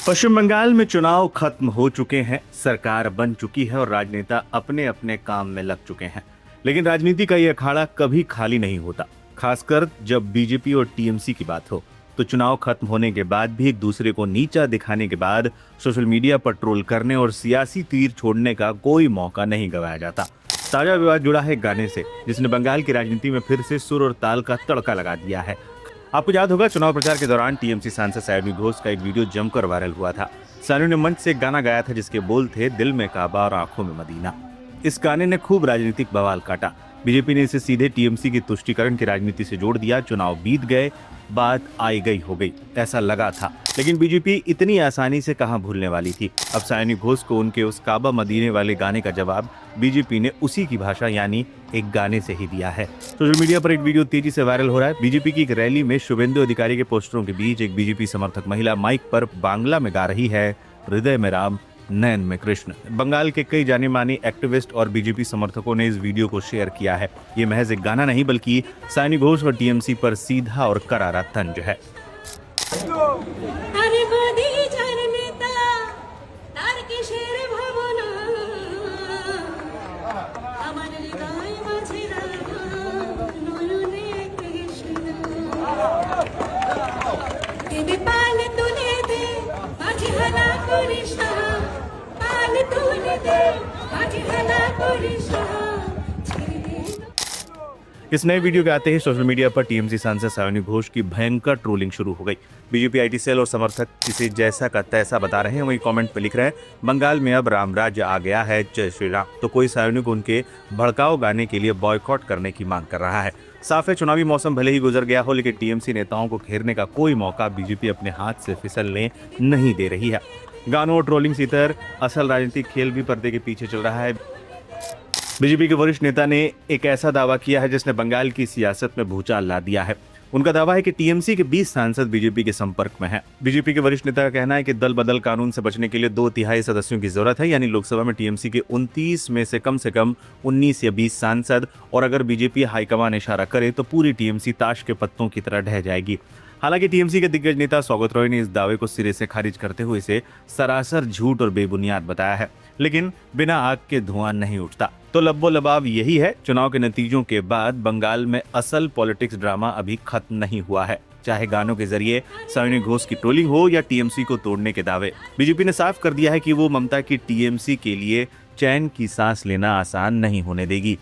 पश्चिम बंगाल में चुनाव खत्म हो चुके हैं, सरकार बन चुकी है और राजनेता अपने अपने काम में लग चुके हैं। लेकिन राजनीति का ये अखाड़ा कभी खाली नहीं होता, खासकर जब बीजेपी और टीएमसी की बात हो। तो चुनाव खत्म होने के बाद भी एक दूसरे को नीचा दिखाने के बाद सोशल मीडिया पर ट्रोल करने और सियासी तीर छोड़ने का कोई मौका नहीं गंवाया जाता। ताजा विवाद जुड़ा है गाने से, जिसने बंगाल की राजनीति में फिर से सुर और ताल का तड़का लगा दिया है। आपको याद होगा, चुनाव प्रचार के दौरान टीएमसी सांसद सायनी घोष का एक वीडियो जमकर वायरल हुआ था। सायनी ने मंच से एक गाना गाया था जिसके बोल थे, दिल में काबा और आंखों में मदीना। इस गाने ने खूब राजनीतिक बवाल काटा। बीजेपी ने इसे सीधे टीएमसी की तुष्टीकरण की राजनीति से जोड़ दिया। चुनाव बीत गए, बात आई गई हो गई, ऐसा लगा था। लेकिन बीजेपी इतनी आसानी से कहां भूलने वाली थी। अब सायनी घोष को उनके उस काबा मदीने वाले गाने का जवाब बीजेपी ने उसी की भाषा यानी एक गाने से ही दिया है। सोशल मीडिया पर एक वीडियो तेजी से वायरल हो रहा है। बीजेपी की एक रैली में शुभेंदु अधिकारी के पोस्टरों के बीच एक बीजेपी समर्थक महिला माइक पर बांग्ला में गा रही है, हृदय में राम नयन में कृष्ण। बंगाल के कई जाने माने एक्टिविस्ट और बीजेपी समर्थकों ने इस वीडियो को शेयर किया है। ये महज एक गाना नहीं बल्कि सायनी घोष और टीएमसी पर सीधा और करारा तंज है। इस नए वीडियो के आते ही सोशल मीडिया पर टीएमसी सांसद सायनी घोष की भयंकर ट्रोलिंग शुरू हो गई। बीजेपी आईटी सेल और समर्थक इसे जैसा का तैसा बता रहे हैं। वहीं कमेंट पे लिख रहे हैं, बंगाल में अब राम राज्य आ गया है, जय श्री राम। तो कोई सायनी को उनके भड़काऊ गाने के लिए बॉयकॉट करने की मांग कर रहा है। साफ है, चुनावी मौसम भले ही गुजर गया हो, लेकिन टीएमसी नेताओं को घेरने का कोई मौका बीजेपी अपने हाथ से फिसलने नहीं दे रही है। गानों और ट्रोलिंग से इतर असल राजनीतिक खेल भी पर्दे के पीछे चल रहा है। बीजेपी के वरिष्ठ नेता ने एक ऐसा दावा किया है जिसने बंगाल की सियासत में भूचाल ला दिया है। उनका दावा है कि टीएमसी के 20 सांसद बीजेपी के संपर्क में हैं। बीजेपी के वरिष्ठ नेता का कहना है कि दल बदल कानून से बचने के लिए 2/3 सदस्यों की जरूरत है, यानी लोकसभा में टीएमसी के 29 में से कम 19 या 20 सांसद। और अगर बीजेपी हाईकमान इशारा करे तो पूरी टीएमसी ताश के पत्तों की तरह ढह जाएगी। हालांकि टीएमसी के दिग्गज नेता सौगत रॉय ने इस दावे को सिरे से खारिज करते हुए इसे सरासर झूठ और बेबुनियाद बताया है। लेकिन बिना आग के धुआं नहीं उठता। तो लब्बो लबाब यही है, चुनाव के नतीजों के बाद बंगाल में असल पॉलिटिक्स ड्रामा अभी खत्म नहीं हुआ है। चाहे गानों के जरिए सायनी घोष की ट्रोलिंग हो या टीएमसी को तोड़ने के दावे, बीजेपी ने साफ कर दिया है कि वो ममता की टीएमसी के लिए चैन की सांस लेना आसान नहीं होने देगी।